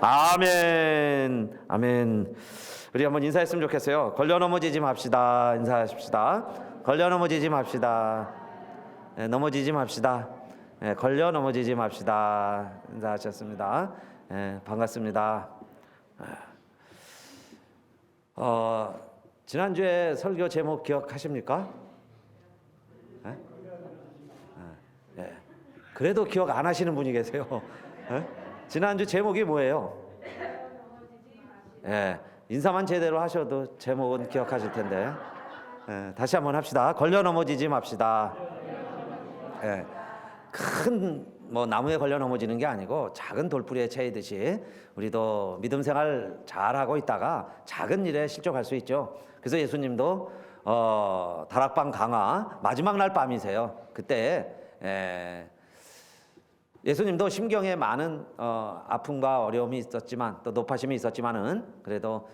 아멘. 아멘. 우리 한번 인사했으면 좋겠어요. 걸려 넘어지지 맙시다. 인사하십시다. 걸려 넘어지지 맙시다. 네, 넘어지지 맙시다. 네, 걸려 넘어지지 맙시다. 인사하셨습니다. 네, 반갑습니다. 지난주에 설교 제목 기억하십니까? 네? 네. 그래도 기억 안 하시는 분이 계세요. 네? 지난주 제목이 뭐예요? 예, 인사만 제대로 하셔도 제목은 기억하실 텐데. 예, 다시 한번 합시다. 걸려 넘어지지 맙시다. 예, 큰 뭐 나무에 걸려 넘어지는 게 아니고 작은 돌부리에 채이듯이 우리도 믿음 생활 잘하고 있다가 작은 일에 실족할 수 있죠. 그래서 예수님도 다락방 강화 마지막 날 밤이세요. 그때 예수님도 심경에 많은 아픔과 어려움이 있었지만 또 높아심이 있었지만은 그래도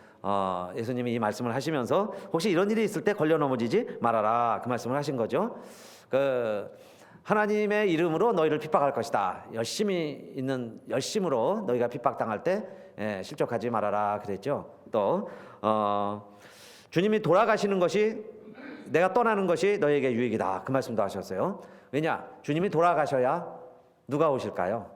예수님이 이 말씀을 하시면서 혹시 이런 일이 있을 때 걸려 넘어지지 말아라 그 말씀을 하신 거죠. 하나님의 이름으로 너희를 핍박할 것이다. 열심으로 너희가 핍박당할 때 실족하지 말아라 그랬죠. 또 주님이 돌아가시는 것이 내가 떠나는 것이 너희에게 유익이다 그 말씀도 하셨어요. 왜냐? 주님이 돌아가셔야 누가 오실까요?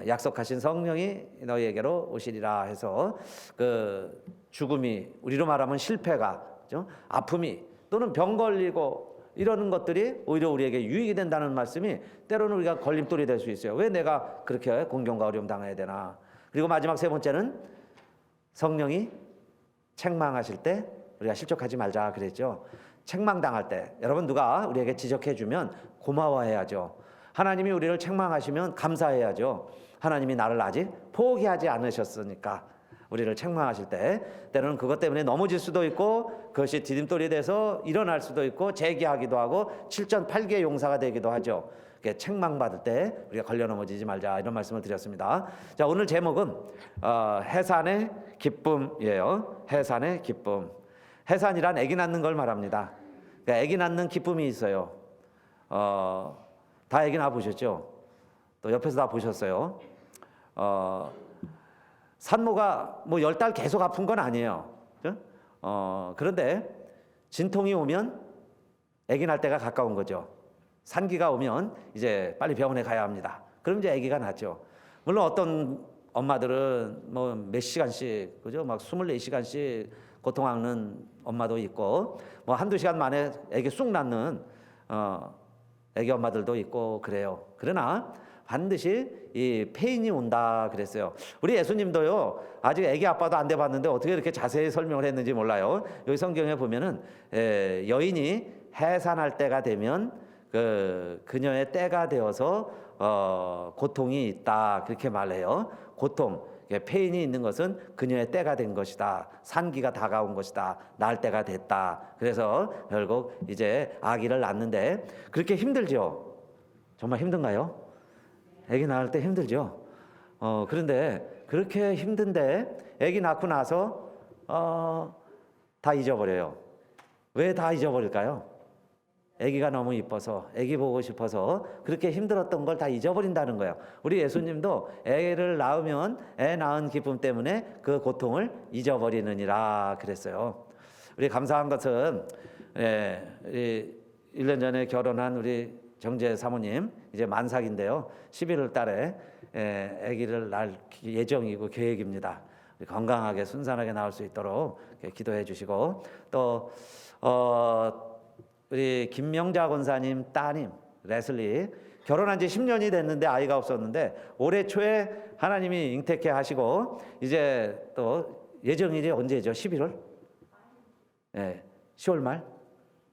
약속하신 성령이 너희에게로 오시리라 해서 그 죽음이 우리로 말하면 실패가 그렇죠? 아픔이 또는 병 걸리고 이러는 것들이 오히려 우리에게 유익이 된다는 말씀이 때로는 우리가 걸림돌이 될 수 있어요. 왜 내가 그렇게 공경과 어려움 당해야 되나? 그리고 마지막 세 번째는 성령이 책망하실 때 우리가 실족하지 말자 그랬죠. 책망당할 때 여러분 누가 우리에게 지적해 주면 고마워해야죠. 하나님이 우리를 책망하시면 감사해야죠. 하나님이 나를 아직 포기하지 않으셨으니까 우리를 책망하실 때 때로는 그것 때문에 넘어질 수도 있고 그것이 디딤돌이 돼서 일어날 수도 있고 재기하기도 하고 7전 8기의 용사가 되기도 하죠. 책망받을 때 우리가 걸려 넘어지지 말자 이런 말씀을 드렸습니다. 자, 오늘 제목은 해산의 기쁨이에요. 해산의 기쁨. 해산이란 아기 낳는 걸 말합니다. 그러니까 아기 낳는 기쁨이 있어요. 다 아기 낳아 보셨죠? 또 옆에서 다 보셨어요. 산모가 뭐 10달 계속 아픈 건 아니에요. 그런데 진통이 오면 아기 낳을 때가 가까운 거죠. 산기가 오면 이제 빨리 병원에 가야 합니다. 그럼 이제 아기가 낫죠. 물론 어떤 엄마들은 뭐 몇 시간씩 그죠? 막 24시간씩 고통하는 엄마도 있고 뭐 한두 시간 만에 아기 쑥 낳는 아기 엄마들도 있고 그래요. 그러나 반드시 이 페인이 온다 그랬어요. 우리 예수님도요. 아직 아기 아빠도 안 돼봤는데 어떻게 이렇게 자세히 설명을 했는지 몰라요. 여기 성경에 보면은 여인이 해산할 때가 되면 그녀의 때가 되어서 고통이 있다 그렇게 말해요. 고통, 페인이 있는 것은 그녀의 때가 된 것이다. 산기가 다가온 것이다. 낳을 때가 됐다. 그래서 결국 이제 아기를 낳는데 그렇게 힘들죠. 정말 힘든가요? 아기 낳을 때 힘들죠. 그런데 그렇게 힘든데 아기 낳고 나서 다 잊어버려요. 왜 다 잊어버릴까요? 아기가 너무 이뻐서 아기 보고 싶어서 그렇게 힘들었던 걸 다 잊어버린다는 거예요. 우리 예수님도 애를 낳으면 애 낳은 기쁨 때문에 그 고통을 잊어버리느니라 그랬어요. 우리 감사한 것은 1년 전에 결혼한 우리 정재 사모님 이제 만삭인데요. 11월 달에 아기를 낳을 예정이고 계획입니다. 건강하게 순산하게 나올 수 있도록 기도해 주시고 또 우리 김명자 권사님 따님 레슬리 결혼한 지 10년이 됐는데 아이가 없었는데 올해 초에 하나님이 잉태케 하시고 이제 또 예정일이 언제죠? 11월? 10월 말?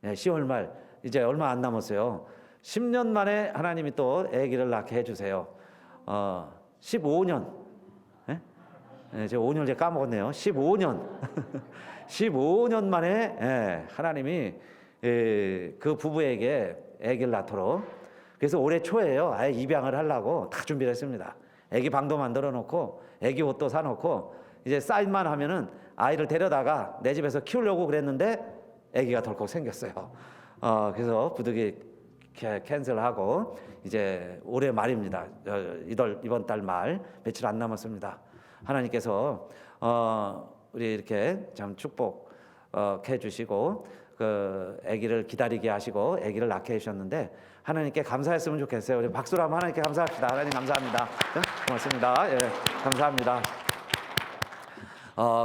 10월 말 이제 얼마 안 남았어요. 10년 만에 하나님이 또 아기를 낳게 해주세요. 15년. 제가 5년 제가 까먹었네요. 15년. 15년 만에 하나님이 그 부부에게 아기를 낳도록 그래서 올해 초에요. 아예 입양을 하려고 다 준비를 했습니다. 아기 방도 만들어 놓고 아기 옷도 사 놓고 이제 사인만 하면은 아이를 데려다가 내 집에서 키우려고 그랬는데 아기가 덜컥 생겼어요. 그래서 부득이 캔슬하고 이제 올해 말입니다. 이번 달 말 며칠 안 남았습니다. 하나님께서 우리 이렇게 참 축복해 주시고 그 아기를 기다리게 하시고 아기를 낳게 해주셨는데 하나님께 감사했으면 좋겠어요. 우리 박수로 한번 하나님께 감사합시다. 하나님 감사합니다. 고맙습니다. 예, 감사합니다.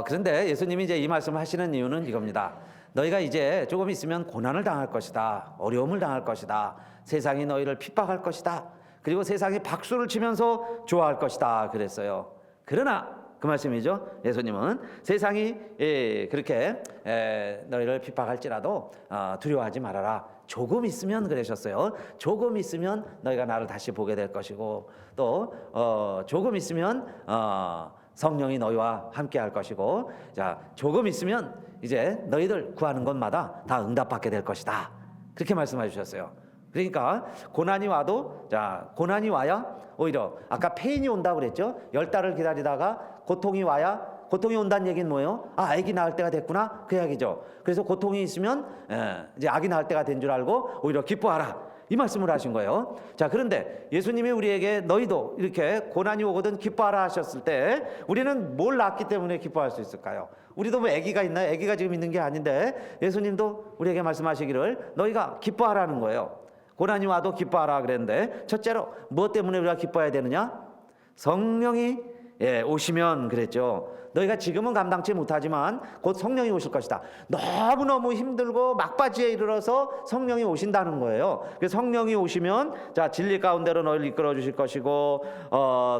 그런데 예수님이 이제 이 말씀을 하시는 이유는 이겁니다. 너희가 이제 조금 있으면 고난을 당할 것이다. 어려움을 당할 것이다. 세상이 너희를 핍박할 것이다. 그리고 세상이 박수를 치면서 좋아할 것이다. 그랬어요. 그러나 그 말씀이죠. 예수님은 세상이 그렇게 너희를 핍박할지라도 두려워하지 말아라. 조금 있으면 그러셨어요. 조금 있으면 너희가 나를 다시 보게 될 것이고 또 조금 있으면 성령이 너희와 함께 할 것이고 자 조금 있으면 이제 너희들 구하는 것마다 다 응답받게 될 것이다. 그렇게 말씀해 주셨어요. 그러니까 고난이 와도 자 고난이 와야 오히려 아까 페인이 온다고 그랬죠. 10달을 기다리다가 고통이 와야 고통이 온다는 얘기는 뭐예요? 아 아기 낳을 때가 됐구나 그 이야기죠. 그래서 고통이 있으면 이제 아기 낳을 때가 된 줄 알고 오히려 기뻐하라. 이 말씀을 하신 거예요. 자, 그런데 예수님이 우리에게 너희도 이렇게 고난이 오거든 기뻐하라 하셨을 때 우리는 뭘 낳았기 때문에 기뻐할 수 있을까요? 우리도 뭐 아기가 있나요? 아기가 지금 있는 게 아닌데 예수님도 우리에게 말씀하시기를 너희가 기뻐하라는 거예요. 고난이 와도 기뻐하라 그랬는데 첫째로 무엇 때문에 우리가 기뻐해야 되느냐? 성령이 오시면 그랬죠. 너희가 지금은 감당치 못하지만 곧 성령이 오실 것이다. 너무너무 힘들고 막바지에 이르러서 성령이 오신다는 거예요. 그래서 성령이 오시면 자 진리 가운데로 너희를 이끌어 주실 것이고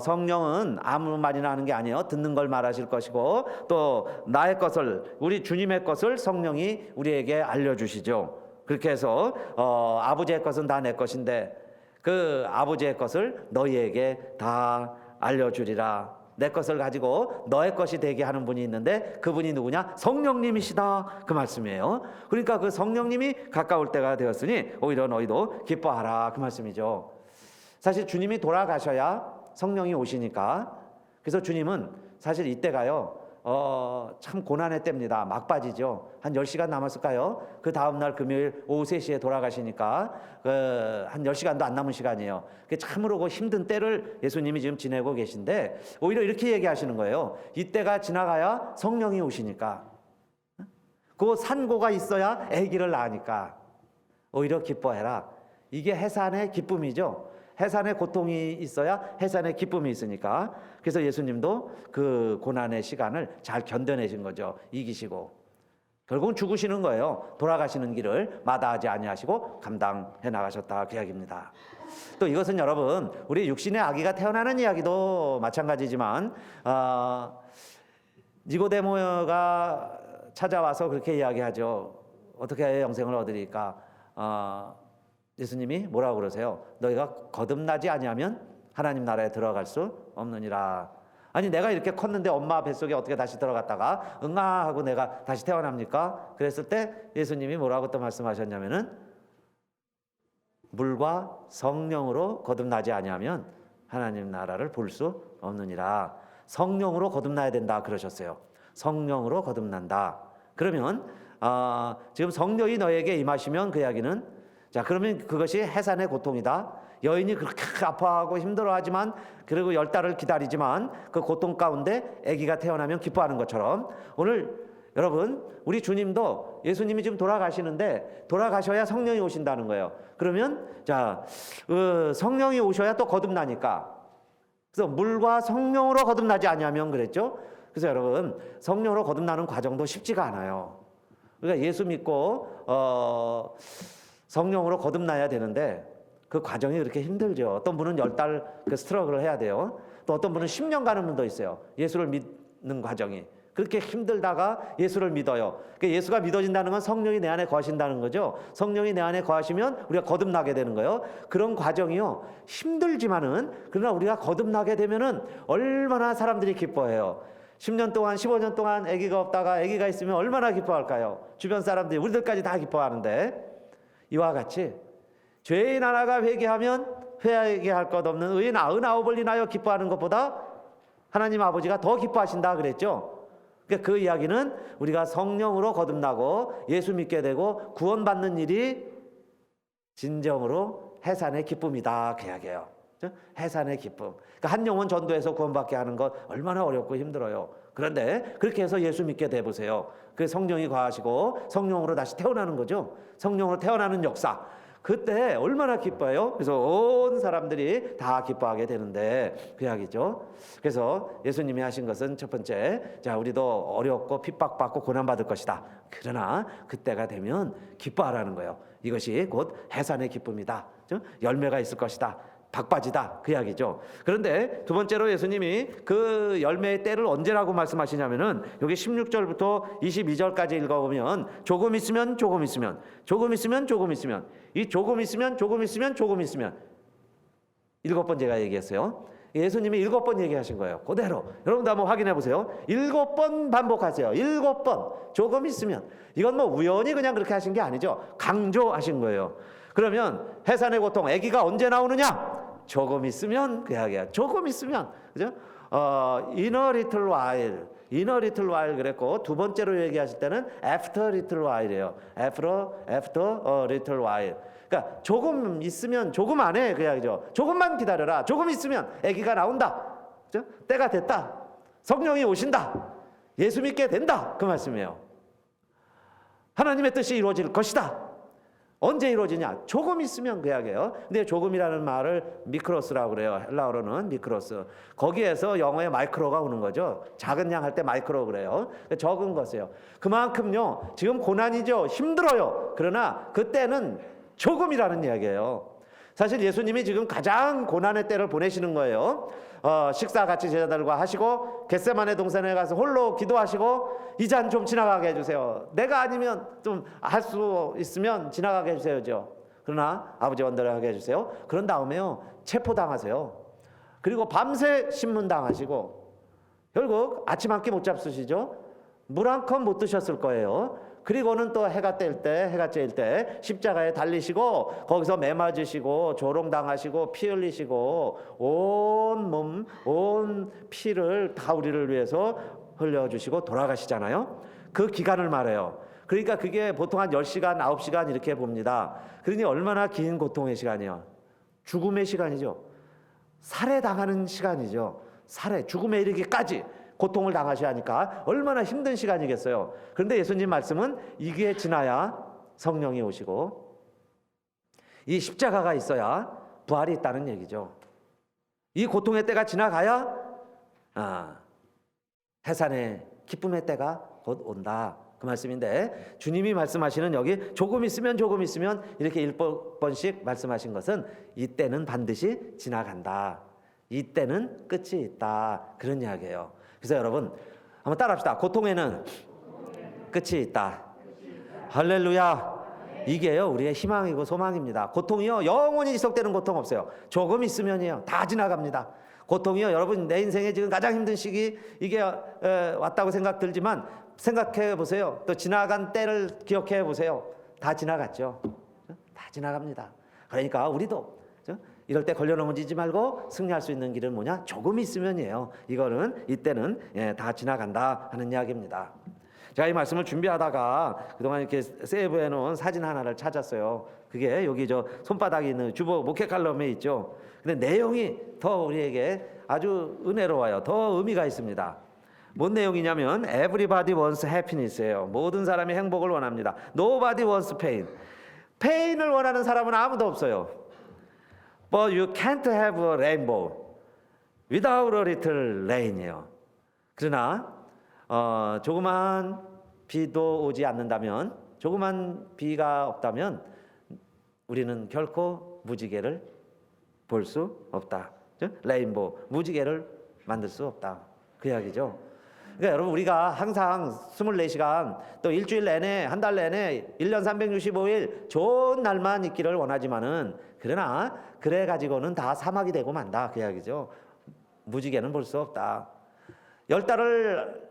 성령은 아무 말이나 하는 게 아니에요. 듣는 걸 말하실 것이고 또 나의 것을 우리 주님의 것을 성령이 우리에게 알려주시죠. 그렇게 해서 아버지의 것은 다 내 것인데 그 아버지의 것을 너희에게 다 알려주리라. 내 것을 가지고 너의 것이 되게 하는 분이 있는데 그분이 누구냐? 성령님이시다. 그 말씀이에요. 그러니까 그 성령님이 가까울 때가 되었으니 오히려 너희도 기뻐하라. 그 말씀이죠. 사실 주님이 돌아가셔야 성령이 오시니까 그래서 주님은 사실 이때가요 참 고난의 때입니다. 막바지죠. 한 10시간 남았을까요? 그 다음날 금요일 오후 3시에 돌아가시니까 한 10시간도 안 남은 시간이에요. 참으로 그 힘든 때를 예수님이 지금 지내고 계신데 오히려 이렇게 얘기하시는 거예요. 이때가 지나가야 성령이 오시니까 그 산고가 있어야 아기를 낳으니까 오히려 기뻐해라. 이게 해산의 기쁨이죠. 해산의 고통이 있어야 해산의 기쁨이 있으니까 그래서 예수님도 그 고난의 시간을 잘 견뎌내신 거죠. 이기시고 결국은 죽으시는 거예요. 돌아가시는 길을 마다하지 아니하시고 감당해 나가셨다 그 이야기입니다. 또 이것은 여러분 우리 육신의 아기가 태어나는 이야기도 마찬가지지만 니고데모가 찾아와서 그렇게 이야기하죠. 어떻게 영생을 얻으리까? 예수님이 뭐라고 그러세요? 너희가 거듭나지 아니하면 하나님 나라에 들어갈 수 없느니라. 아니 내가 이렇게 컸는데 엄마 뱃속에 어떻게 다시 들어갔다가 응아 하고 내가 다시 태어납니까? 그랬을 때 예수님이 뭐라고 또 말씀하셨냐면은 물과 성령으로 거듭나지 아니하면 하나님 나라를 볼 수 없느니라. 성령으로 거듭나야 된다 그러셨어요. 성령으로 거듭난다. 그러면 지금 성령이 너에게 임하시면 그 이야기는 자 그러면 그것이 해산의 고통이다. 여인이 그렇게 아파하고 힘들어하지만 그리고 10달을 기다리지만 그 고통 가운데 아기가 태어나면 기뻐하는 것처럼 오늘 여러분 우리 주님도 예수님이 지금 돌아가시는데 돌아가셔야 성령이 오신다는 거예요. 그러면 자 성령이 오셔야 또 거듭나니까 그래서 물과 성령으로 거듭나지 아니하면 그랬죠. 그래서 여러분 성령으로 거듭나는 과정도 쉽지가 않아요. 그러니까 예수 믿고 성령으로 거듭나야 되는데 그 과정이 그렇게 힘들죠. 어떤 분은 10달 그 스트러글을 해야 돼요. 또 어떤 분은 10년 가는 분도 있어요. 예수를 믿는 과정이 그렇게 힘들다가 예수를 믿어요. 그러니까 예수가 믿어진다는 건 성령이 내 안에 거하신다는 거죠. 성령이 내 안에 거하시면 우리가 거듭나게 되는 거예요. 그런 과정이요 힘들지만은 그러나 우리가 거듭나게 되면은 얼마나 사람들이 기뻐해요. 10년 동안 15년 동안 아기가 없다가 아기가 있으면 얼마나 기뻐할까요? 주변 사람들이 우리들까지 다 기뻐하는데 이와 같이 죄인 하나가 회개하면 회개할 것 없는 의인 99을 인하여 기뻐하는 것보다 하나님 아버지가 더 기뻐하신다 그랬죠. 그러니까 그 이야기는 우리가 성령으로 거듭나고 예수 믿게 되고 구원받는 일이 진정으로 해산의 기쁨이다 그 이야기예요. 해산의 기쁨. 그러니까 한 영혼 전도해서 구원받게 하는 것 얼마나 어렵고 힘들어요. 그런데 그렇게 해서 예수 믿게 돼 보세요. 그 성령이 과하시고 성령으로 다시 태어나는 거죠. 성령으로 태어나는 역사. 그때 얼마나 기뻐요. 그래서 온 사람들이 다 기뻐하게 되는데 그 이야기죠. 그래서 예수님이 하신 것은 첫 번째, 자 우리도 어렵고 핍박받고 고난받을 것이다. 그러나 그때가 되면 기뻐하라는 거예요. 이것이 곧 해산의 기쁨이다. 열매가 있을 것이다. 박바지다 그 이야기죠. 그런데 두 번째로 예수님이 그 열매의 때를 언제라고 말씀하시냐면은 여기 16절부터 22절까지 읽어보면 조금 있으면 조금 있으면 조금 있으면 조금 있으면 이 조금 있으면 조금 있으면 조금 있으면 7번 제가 얘기했어요. 예수님이 7번 얘기하신 거예요. 그대로 여러분도 한번 확인해 보세요. 7번 반복하세요. 7번 조금 있으면. 이건 뭐 우연히 그냥 그렇게 하신 게 아니죠. 강조하신 거예요. 그러면 해산의 고통, 아기가 언제 나오느냐? 조금 있으면 그 이야기야. 조금 있으면, 그죠? In a little while, in a little while 그랬고 두 번째로 얘기하실 때는 after a little while이에요. After a little while. 그러니까 조금 있으면 조금 안에 그 이야기죠. 조금만 기다려라. 조금 있으면 아기가 나온다. 그죠? 때가 됐다. 성령이 오신다. 예수 믿게 된다. 그 말씀이에요. 하나님의 뜻이 이루어질 것이다. 언제 이루어지냐? 조금 있으면 그 이야기예요. 근데 조금이라는 말을 미크로스라고 그래요. 헬라어로는 미크로스. 거기에서 영어에 마이크로가 오는 거죠. 작은 양 할 때 마이크로 그래요. 적은 것이에요. 그만큼요. 지금 고난이죠. 힘들어요. 그러나 그때는 조금이라는 이야기예요. 사실 예수님이 지금 가장 고난의 때를 보내시는 거예요. 식사 같이 제자들과 하시고 겟세마네 동산에 가서 홀로 기도하시고 이 잔 좀 지나가게 해주세요. 내가 아니면 좀 할 수 있으면 지나가게 해주세요죠. 그러나 아버지 원대로 하게 해주세요. 그런 다음에요 체포당하세요. 그리고 밤새 신문당하시고 결국 아침 한 끼 못 잡수시죠. 물 한 컵 못 드셨을 거예요. 그리고는 또 해가 뜰 때 십자가에 달리시고 거기서 매 맞으시고 조롱당하시고 피 흘리시고 온 몸, 온 피를 다 우리를 위해서 흘려주시고 돌아가시잖아요. 그 기간을 말해요. 그러니까 그게 보통 한 10시간, 9시간 이렇게 봅니다. 그러니 얼마나 긴 고통의 시간이에요. 죽음의 시간이죠. 살해당하는 시간이죠. 죽음에 이르기까지 고통을 당하셔야 하니까 얼마나 힘든 시간이겠어요. 그런데 예수님 말씀은 이게 지나야 성령이 오시고 이 십자가가 있어야 부활이 있다는 얘기죠. 이 고통의 때가 지나가야 해산의 기쁨의 때가 곧 온다. 그 말씀인데 주님이 말씀하시는 여기 조금 있으면 이렇게 7번씩 말씀하신 것은 이때는 반드시 지나간다. 이때는 끝이 있다. 그런 이야기예요. 그래서 여러분 한번 따라합시다. 고통에는 끝이 있다. 할렐루야. 이게요 우리의 희망이고 소망입니다. 고통이요 영원히 지속되는 고통 없어요. 조금 있으면요 다 지나갑니다. 고통이요 여러분 내 인생에 지금 가장 힘든 시기 이게 왔다고 생각 들지만 생각해 보세요. 또 지나간 때를 기억해 보세요. 다 지나갔죠. 다 지나갑니다. 그러니까 우리도 이럴 때 걸려 넘어지지 말고 승리할 수 있는 길은 뭐냐? 조금 있으면이에요. 이때는 다 지나간다 하는 이야기입니다. 제가 이 말씀을 준비하다가 그동안 이렇게 세이브해 놓은 사진 하나를 찾았어요. 그게 여기 저 손바닥에 있는 주보 목회 칼럼에 있죠. 근데 내용이 더 우리에게 아주 은혜로워요. 더 의미가 있습니다. 뭔 내용이냐면 Everybody wants happiness예요. 모든 사람이 행복을 원합니다. Nobody wants pain. 페인을 원하는 사람은 아무도 없어요. But you can't have a rainbow without a little rain이에요. 그러나 조그만 비도 오지 않는다면, 조그만 비가 없다면 우리는 결코 무지개를 볼 수 없다. 레인보우, 무지개를 만들 수 없다. 그 이야기죠. 그러니까 여러분 우리가 항상 24시간 또 일주일 내내 한 달 내내 1년 365일 좋은 날만 있기를 원하지만은 그러나 그래 가지고는 다 사막이 되고 만다. 그 이야기죠. 무지개는 볼 수 없다. 10달을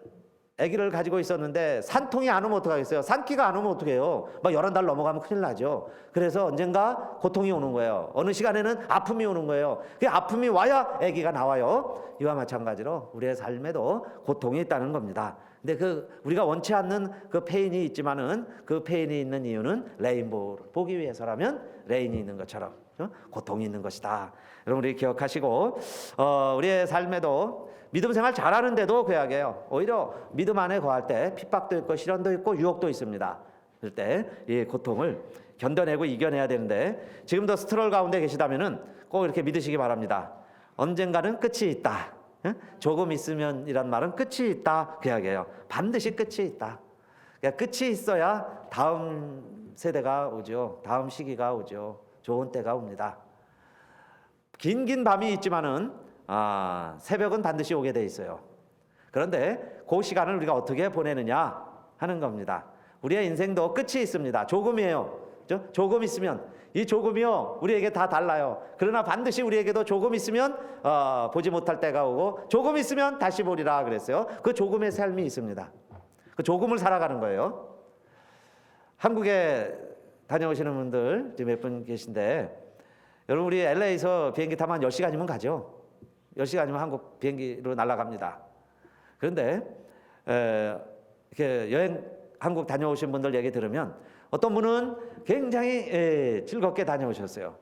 아기를 가지고 있었는데 산통이 안 오면 어떡하겠어요? 산기가 안 오면 어떡해요? 막 11달 넘어가면 큰일 나죠. 그래서 언젠가 고통이 오는 거예요. 어느 시간에는 아픔이 오는 거예요. 그 아픔이 와야 아기가 나와요. 이와 마찬가지로 우리의 삶에도 고통이 있다는 겁니다. 근데 우리가 원치 않는 그 페인이 있지만은 그 페인이 있는 이유는 레인보우를 보기 위해서라면 레인이 있는 것처럼 고통이 있는 것이다. 여러분 우리 기억하시고 우리의 삶에도 믿음 생활 잘하는데도 구약이에요. 오히려 믿음 안에 거할 때 핍박도 있고 시련도 있고 유혹도 있습니다. 그럴 때 이 고통을 견뎌내고 이겨내야 되는데 지금도 스트롤 가운데 계시다면은 꼭 이렇게 믿으시기 바랍니다. 언젠가는 끝이 있다. 조금 있으면이란 말은 끝이 있다. 그 이야기예요. 반드시 끝이 있다. 그러니까 끝이 있어야 다음 세대가 오죠. 다음 시기가 오죠. 좋은 때가 옵니다. 긴 밤이 있지만은 새벽은 반드시 오게 돼 있어요. 그런데 그 시간을 우리가 어떻게 보내느냐 하는 겁니다. 우리의 인생도 끝이 있습니다. 조금이에요. 조금 있으면 이 조금이요 우리에게 다 달라요. 그러나 반드시 우리에게도 조금 있으면 보지 못할 때가 오고 조금 있으면 다시 보리라 그랬어요. 그 조금의 삶이 있습니다. 그 조금을 살아가는 거예요. 한국에 다녀오시는 분들 몇 분 계신데 여러분 우리 LA에서 비행기 타면 한 10시간이면 가죠. 10시간이면 한국 비행기로 날아갑니다. 그런데 이렇게 여행 한국 다녀오신 분들 얘기 들으면 어떤 분은 굉장히 즐겁게 다녀오셨어요.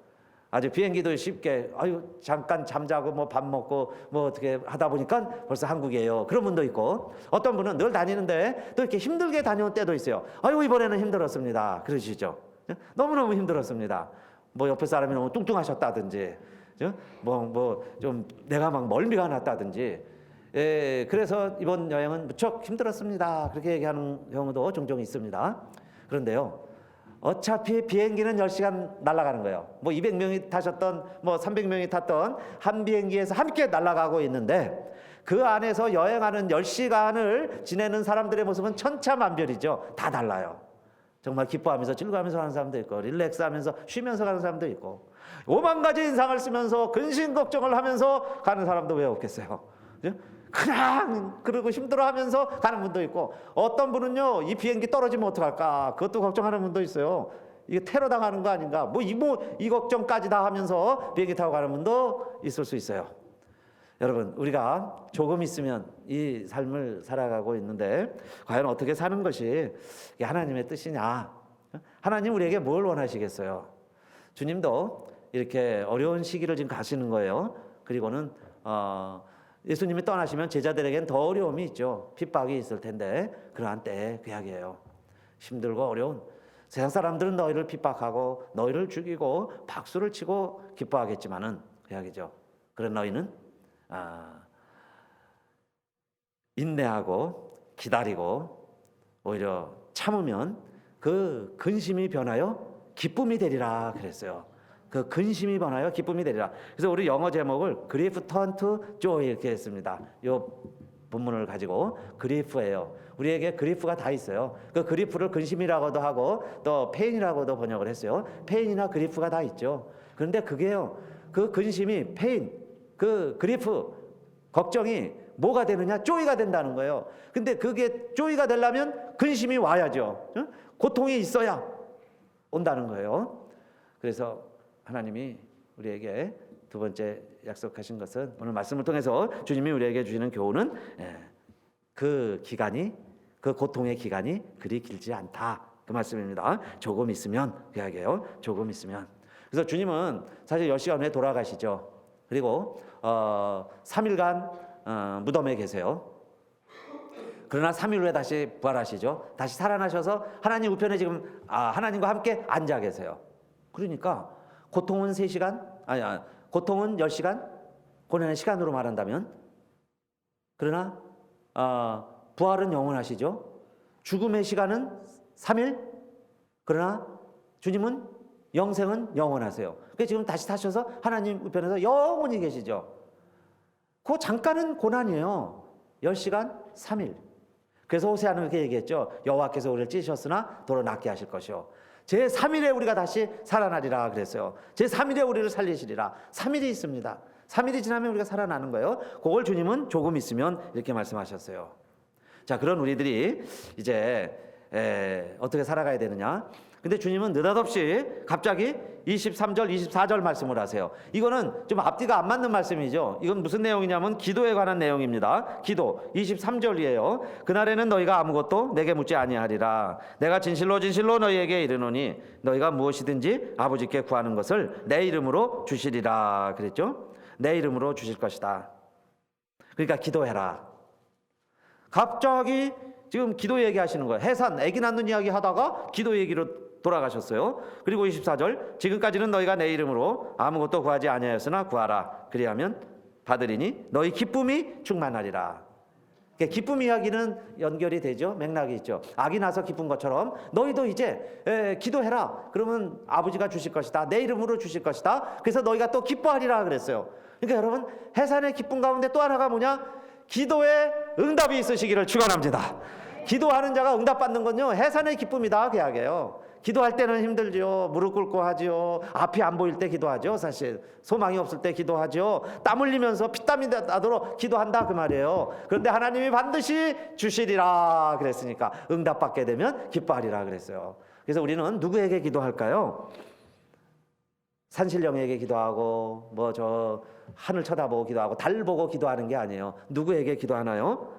아주 비행기도 쉽게 잠깐 잠자고 뭐 밥 먹고 뭐 어떻게 하다 보니까 벌써 한국이에요. 그런 분도 있고 어떤 분은 늘 다니는데 또 이렇게 힘들게 다녀온 때도 있어요. 이번에는 힘들었습니다. 그러시죠. 너무너무 힘들었습니다. 뭐 옆에 사람이 너무 뚱뚱하셨다든지 뭐 좀 내가 막 멀미가 났다든지 그래서 이번 여행은 무척 힘들었습니다. 그렇게 얘기하는 경우도 종종 있습니다. 그런데요, 어차피 비행기는 10시간 날아가는 거예요. 뭐 200명이 타셨던 뭐 300명이 탔던 한 비행기에서 함께 날아가고 있는데 그 안에서 여행하는 10시간을 지내는 사람들의 모습은 천차만별이죠. 다 달라요. 정말 기뻐하면서 즐거워하면서 가는 사람도 있고 릴렉스하면서 쉬면서 가는 사람도 있고 5만 가지 인상을 쓰면서 근심 걱정을 하면서 가는 사람도 왜 없겠어요. 그냥 그러고 힘들어하면서 가는 분도 있고 어떤 분은요 이 비행기 떨어지면 어떡할까 그것도 걱정하는 분도 있어요. 이게 테러 당하는 거 아닌가 이 걱정까지 다 하면서 비행기 타고 가는 분도 있을 수 있어요. 여러분 우리가 조금 있으면 이 삶을 살아가고 있는데 과연 어떻게 사는 것이 하나님의 뜻이냐. 하나님 우리에게 뭘 원하시겠어요. 주님도 이렇게 어려운 시기를 지금 가시는 거예요. 그리고는 예수님이 떠나시면 제자들에겐 더 어려움이 있죠. 핍박이 있을 텐데 그러한 때에 그 이야기예요. 힘들고 어려운 세상 사람들은 너희를 핍박하고 너희를 죽이고 박수를 치고 기뻐하겠지만은 그 이야기죠. 그런 너희는 인내하고 기다리고 오히려 참으면 그 근심이 변하여 기쁨이 되리라 그랬어요. 그 근심이 변하여 기쁨이 되리라. 그래서 우리 영어 제목을 Grief turn to joy 이렇게 했습니다. 이 본문을 가지고 그리프예요. 우리에게 그리프가 다 있어요. 그 그리프를 근심이라고도 하고 또 페인이라고도 번역을 했어요. 페인이나 그리프가 다 있죠. 그런데 그게요. 그 근심이 페인, 그 그리프, 걱정이 뭐가 되느냐? 조이가 된다는 거예요. 근데 그게 조이가 되려면 근심이 와야죠. 고통이 있어야 온다는 거예요. 그래서 하나님이 우리에게 두 번째 약속하신 것은 오늘 말씀을 통해서 주님이 우리에게 주시는 교훈은 그 기간이 그 고통의 기간이 그리 길지 않다. 그 말씀입니다. 조금 있으면 그 이야기예요. 조금 있으면. 그래서 주님은 사실 10시간 후에 돌아가시죠. 그리고 3일간 무덤에 계세요. 그러나 3일 후에 다시 부활하시죠. 다시 살아나셔서 하나님 우편에 지금 하나님과 함께 앉아 계세요. 그러니까 고통은 3시간? 고통은 10시간? 고난의 시간으로 말한다면 그러나 부활은 영원하시죠. 죽음의 시간은 3일? 그러나 주님은 영생은 영원하세요. 그래서 지금 다시 타셔서 하나님 우편에서 영원히 계시죠. 그 잠깐은 고난이에요. 10시간 3일. 그래서 호세아는 그렇게 얘기했죠. 여호와께서 우리를 찢으셨으나 도로 낫게 하실 것이요. 제3일에 우리가 다시 살아나리라 그랬어요. 제3일에 우리를 살리시리라. 3일이 있습니다. 3일이 지나면 우리가 살아나는 거예요. 그걸 주님은 조금 있으면 이렇게 말씀하셨어요. 자, 그런 우리들이 이제 어떻게 살아가야 되느냐? 근데 주님은 느닷없이 갑자기 23절, 24절 말씀을 하세요. 이거는 좀 앞뒤가 안 맞는 말씀이죠. 이건 무슨 내용이냐면 기도에 관한 내용입니다. 기도 23절이에요. 그날에는 너희가 아무것도 내게 묻지 아니하리라. 내가 진실로 진실로 너희에게 이르노니 너희가 무엇이든지 아버지께 구하는 것을 내 이름으로 주시리라 그랬죠. 내 이름으로 주실 것이다. 그러니까 기도해라. 갑자기 지금 기도 얘기하시는 거예요. 해산, 아기 낳는 이야기 하다가 기도 얘기로 돌아가셨어요. 그리고 24절 지금까지는 너희가 내 이름으로 아무것도 구하지 아니하였으나 구하라. 그리하면 받으리니 너희 기쁨이 충만하리라. 기쁨 이야기는 연결이 되죠. 맥락이 있죠. 아기 나서 기쁜 것처럼 너희도 이제 기도해라. 그러면 아버지가 주실 것이다. 내 이름으로 주실 것이다. 그래서 너희가 또 기뻐하리라 그랬어요. 그러니까 여러분 해산의 기쁨 가운데 또 하나가 뭐냐? 기도에 응답이 있으시기를 축원합니다. 기도하는 자가 응답받는 건요 해산의 기쁨이다 그 이야기예요. 기도할 때는 힘들죠. 무릎 꿇고 하죠. 앞이 안 보일 때 기도하죠. 사실 소망이 없을 때 기도하죠. 땀 흘리면서 피땀이 나도록 기도한다 그 말이에요. 그런데 하나님이 반드시 주시리라 그랬으니까 응답받게 되면 기뻐하리라 그랬어요. 그래서 우리는 누구에게 기도할까요? 산신령에게 기도하고 뭐 저 하늘 쳐다보고 기도하고 달 보고 기도하는 게 아니에요. 누구에게 기도하나요?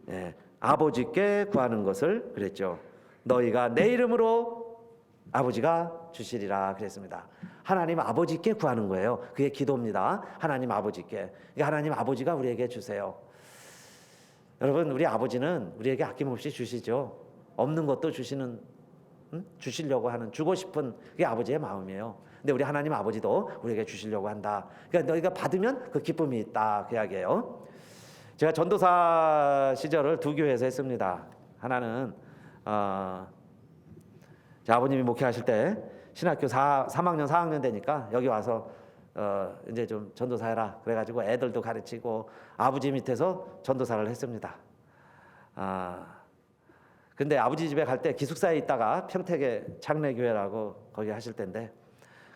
네, 아버지께 구하는 것을 그랬죠. 너희가 내 이름으로 아버지가 주시리라 그랬습니다. 하나님 아버지께 구하는 거예요. 그게 기도입니다. 하나님 아버지께. 하나님 아버지가 우리에게 주세요. 여러분 우리 아버지는 우리에게 아낌없이 주시죠. 없는 것도 주시는 주시려고 하는 주고 싶은 그게 아버지의 마음이에요. 근데 우리 하나님 아버지도 우리에게 주시려고 한다. 그러니까 너희가 받으면 그 기쁨이 있다 그 이야기예요. 제가 전도사 시절을 두 교회에서 했습니다. 하나는 제 아버님이 목회하실 때 신학교 3학년 4학년 되니까 여기 와서 이제 좀 전도사 해라 그래가지고 애들도 가르치고 아버지 밑에서 전도사를 했습니다. 근데 아버지 집에 갈 때 기숙사에 있다가 평택에 장례교회라고 거기 하실 텐데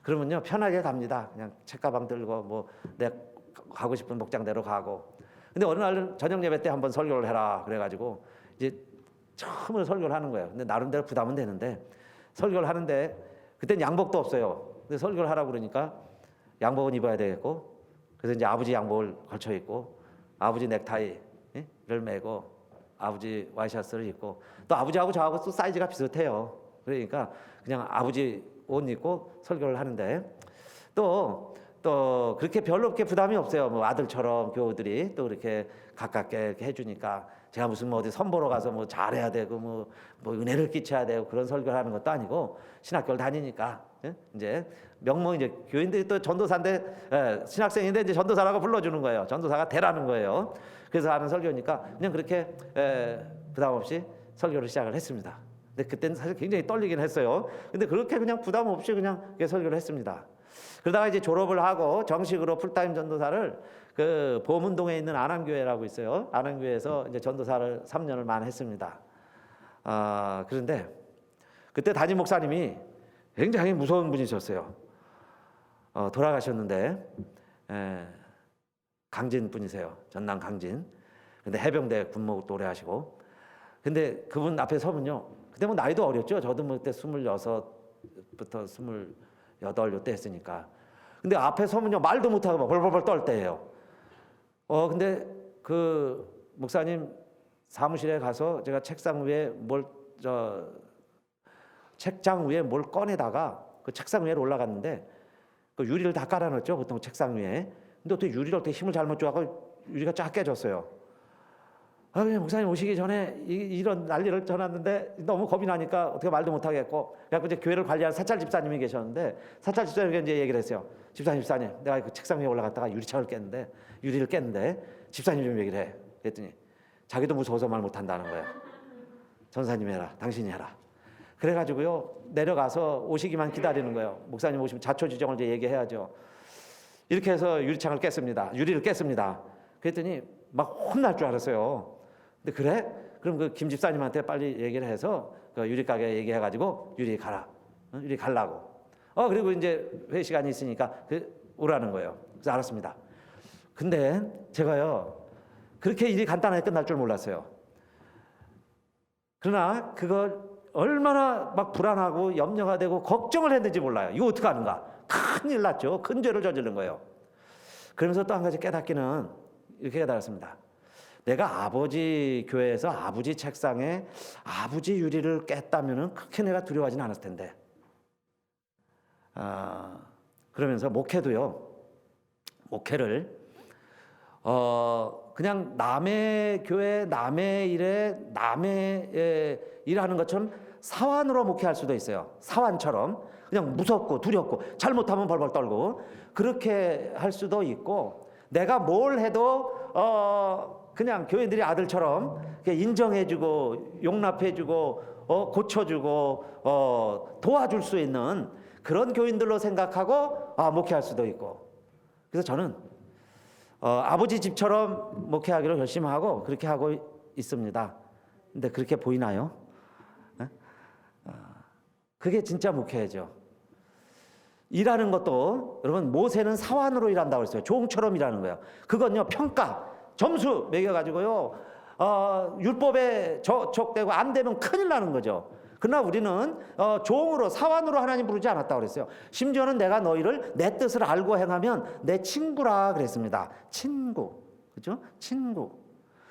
그러면요 편하게 갑니다. 그냥 책가방 들고 뭐 내 가고 싶은 목장대로 가고. 근데 어느 날 저녁 예배 때 한번 설교를 해라 그래가지고 이제 처음으로 설교를 하는 거예요. 근데 나름대로 부담은 되는데 설교를 하는데 그때는 양복도 없어요. 근데 설교를 하라고 그러니까 양복은 입어야 되겠고 그래서 이제 아버지 양복을 걸쳐 입고 아버지 넥타이를 메고 아버지 와이셔츠를 입고 또 아버지하고 저하고 또 사이즈가 비슷해요. 그러니까 그냥 아버지 옷 입고 설교를 하는데 또 그렇게 별로 그렇게 부담이 없어요. 뭐 아들처럼 교우들이 또 이렇게 가깝게 이렇게 해주니까 제가 무슨 뭐 어디 선보러 가서 뭐 잘해야 되고 뭐 은혜를 끼쳐야 되고 그런 설교를 하는 것도 아니고 신학교를 다니니까 이제 명목 이제 교인들이 또 전도사인데 신학생인데 이제 전도사라고 불러주는 거예요. 전도사가 되라는 거예요. 그래서 하는 설교니까 그냥 그렇게 부담 없이 설교를 시작을 했습니다. 근데 그때는 사실 굉장히 떨리긴 했어요. 근데 그렇게 그냥 부담 없이 그냥 설교를 했습니다. 그러다가 이제 졸업을 하고 정식으로 풀타임 전도사를 그 보문동에 있는 안암교회라고 있어요. 안암교회에서 이제 전도사를 3년을 만했습니다. 그런데 그때 담임 목사님이 굉장히 무서운 분이셨어요. 돌아가셨는데 강진 분이세요. 전남 강진. 근데 해병대 군목도 오래 하시고. 근데 그분 앞에 서면요. 그때 뭐 나이도 어렸죠. 저도 뭐 그때 26부터 28 요때 했으니까. 근데 앞에 서면요 말도 못하고 막 벌벌벌 떨 때예요. 근데 그 목사님 사무실에 가서 제가 책장 위에 뭘 꺼내다가 그 책상 위에 올라갔는데 그 유리를 다 깔아놨죠 보통 책상 위에. 근데 어떻게 유리를 어떻게 힘을 잘못 줘갖고 유리가 쫙 깨졌어요. 그냥 목사님 오시기 전에 이런 난리를 전했는데 너무 겁이 나니까 어떻게 말도 못하겠고 그래서 이제 교회를 관리하는 사찰 집사님이 계셨는데 사찰 집사님께 이제 얘기를 했어요. 집사님 내가 그 책상 위에 올라갔다가 유리를 깼는데 집사님 좀 얘기를 해. 그랬더니 자기도 무서워서 말 못한다는 거예요. 전사님이 해라 당신이 해라. 그래가지고요 내려가서 오시기만 기다리는 거예요. 목사님 오시면 자초지종을 이제 얘기해야죠. 이렇게 해서 유리를 깼습니다. 그랬더니 막 혼날 줄 알았어요. 근데 그래? 그럼 그 김 집사님한테 빨리 얘기를 해서 그 유리가게 얘기해가지고 유리 가라. 유리 갈라고. 그리고 이제 회의 시간이 있으니까 오라는 거예요. 그래서 알았습니다. 근데 제가요 그렇게 일이 간단하게 끝날 줄 몰랐어요. 그러나 그걸 얼마나 막 불안하고 염려가 되고 걱정을 했는지 몰라요. 이거 어떻게 하는가? 큰일 났죠. 큰 죄를 저지른 거예요. 그러면서 또 한 가지 깨닫기는 이렇게 깨달았습니다. 내가 아버지 교회에서 아버지 책상에 아버지 유리를 깼다면 그렇게 내가 두려워하지는 않았을 텐데. 그러면서 목회를 그냥 남의 교회, 남의 일에, 남의 일하는 것처럼 사환으로 목회할 수도 있어요. 사환처럼 그냥 무섭고 두렵고 잘못하면 벌벌 떨고 그렇게 할 수도 있고, 내가 뭘 해도 그냥 교인들이 아들처럼 인정해주고 용납해주고 고쳐주고 도와줄 수 있는 그런 교인들로 생각하고 목회할 수도 있고. 그래서 저는 아버지 집처럼 목회하기로 결심하고 그렇게 하고 있습니다. 근데 그렇게 보이나요? 그게 진짜 목회죠. 일하는 것도 여러분, 모세는 사환으로 일한다고 했어요. 종처럼 일하는 거예요. 그건요, 평가 점수 매겨가지고요 율법에 저촉되고 안 되면 큰일 나는 거죠. 그러나 우리는 종으로, 사환으로 하나님 부르지 않았다고 그랬어요. 심지어는 내가 너희를 내 뜻을 알고 행하면 내 친구라 그랬습니다. 친구, 그죠? 친구.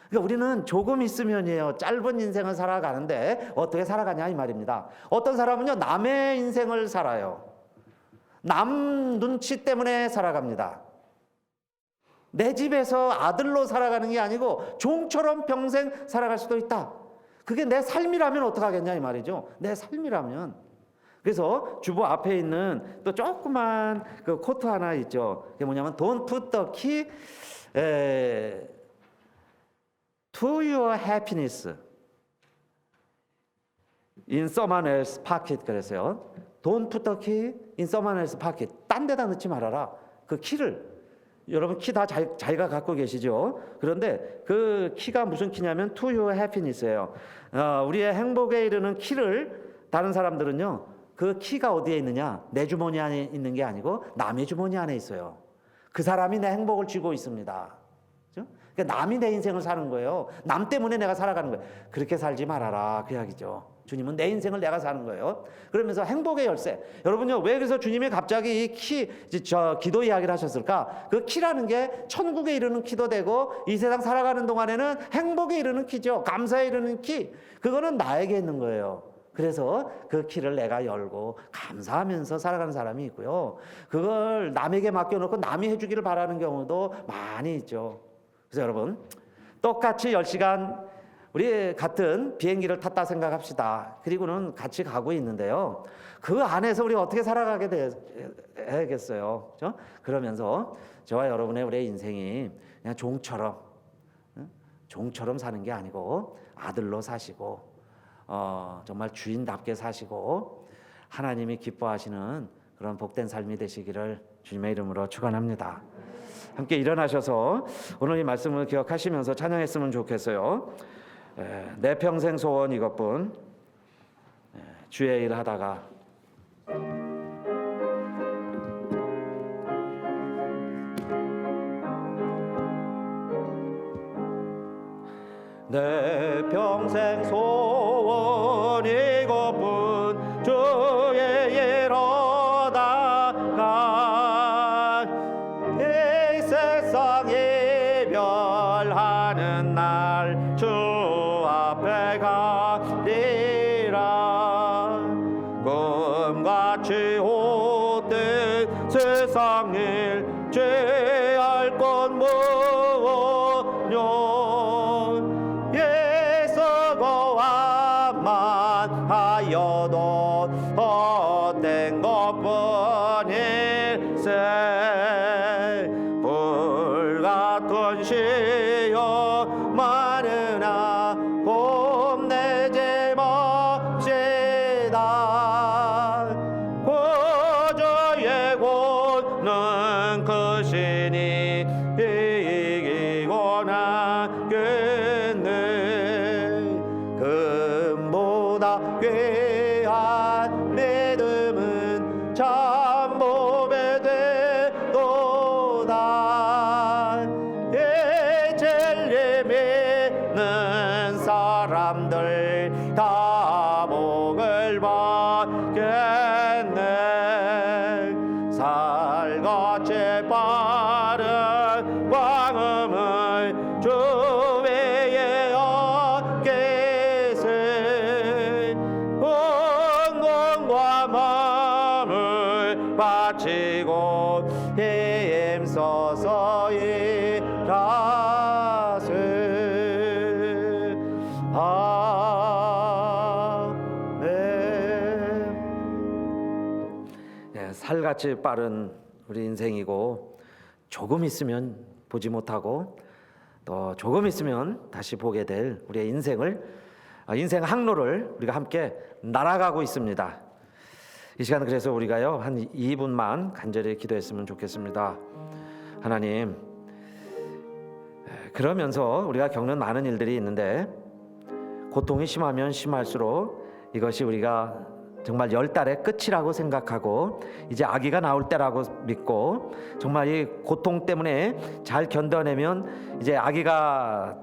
그러니까 우리는 조금 있으면이에요, 짧은 인생을 살아가는데 어떻게 살아가냐 이 말입니다. 어떤 사람은요, 남의 인생을 살아요. 남 눈치 때문에 살아갑니다. 내 집에서 아들로 살아가는 게 아니고 종처럼 평생 살아갈 수도 있다. 그게 내 삶이라면 어떡하겠냐 이 말이죠. 내 삶이라면. 그래서 주보 앞에 있는 또 조그만 그 코트 하나 있죠. 그게 뭐냐면 Don't put the key to your happiness in someone else's pocket. 그랬어요. Don't put the key in someone else's pocket. 딴 데다 넣지 말아라. 그 키를. 여러분 키 다 자기가 갖고 계시죠? 그런데 그 키가 무슨 키냐면 to your happiness예요. 우리의 행복에 이르는 키를 다른 사람들은요, 그 키가 어디에 있느냐? 내 주머니 안에 있는 게 아니고 남의 주머니 안에 있어요. 그 사람이 내 행복을 쥐고 있습니다. 그렇죠? 그러니까 남이 내 인생을 사는 거예요. 남 때문에 내가 살아가는 거예요. 그렇게 살지 말아라 그 이야기죠. 주님은 내 인생을 내가 사는 거예요. 그러면서 행복의 열쇠. 여러분요, 왜 그래서 주님이 갑자기 이 기도 이야기를 하셨을까? 그 키라는 게 천국에 이르는 키도 되고 이 세상 살아가는 동안에는 행복에 이르는 키죠. 감사에 이르는 키. 그거는 나에게 있는 거예요. 그래서 그 키를 내가 열고 감사하면서 살아가는 사람이 있고요. 그걸 남에게 맡겨놓고 남이 해주기를 바라는 경우도 많이 있죠. 그래서 여러분, 똑같이 10시간 우리 같은 비행기를 탔다 생각합시다. 그리고는 같이 가고 있는데요, 그 안에서 우리가 어떻게 살아가게 해야겠어요? 그렇죠? 그러면서 저와 여러분의 우리의 인생이 그냥 종처럼 사는 게 아니고 아들로 사시고 정말 주인답게 사시고 하나님이 기뻐하시는 그런 복된 삶이 되시기를 주님의 이름으로 축원합니다. 함께 일어나셔서 오늘 이 말씀을 기억하시면서 찬양했으면 좋겠어요. 내 평생 소원 이것뿐. 주의 일 하다가 내 평생 소원 이것뿐. 주의 일 하다가 이 세상 이별하는 날 주 앞에 가리라. 꿈같이 헛된 세상 일 죄할 건 뭐냐. 예수고와만 하여도 헛된 것뿐일세. 불같은 시여 많으나 곱내지 맙시다. 구주의 권능 크시니 이기고 나겠네. 금보다 귀한 믿음은 참 보배 되도다. 이 진리 믿는 사람들 다 복을 같이 곧 힘써서 일하세. 아멘. 예, 살같이 빠른 우리 인생이고 조금 있으면 보지 못하고 또 조금 있으면 다시 보게 될 우리의 인생 항로를 우리가 함께 날아가고 있습니다. 이 시간 그래서 우리가요 한 2분만 간절히 기도했으면 좋겠습니다. 하나님, 그러면서 우리가 겪는 많은 일들이 있는데 고통이 심하면 심할수록 이것이 우리가 정말 10달의 끝이라고 생각하고 이제 아기가 나올 때라고 믿고 정말 이 고통 때문에 잘 견뎌내면 이제 아기가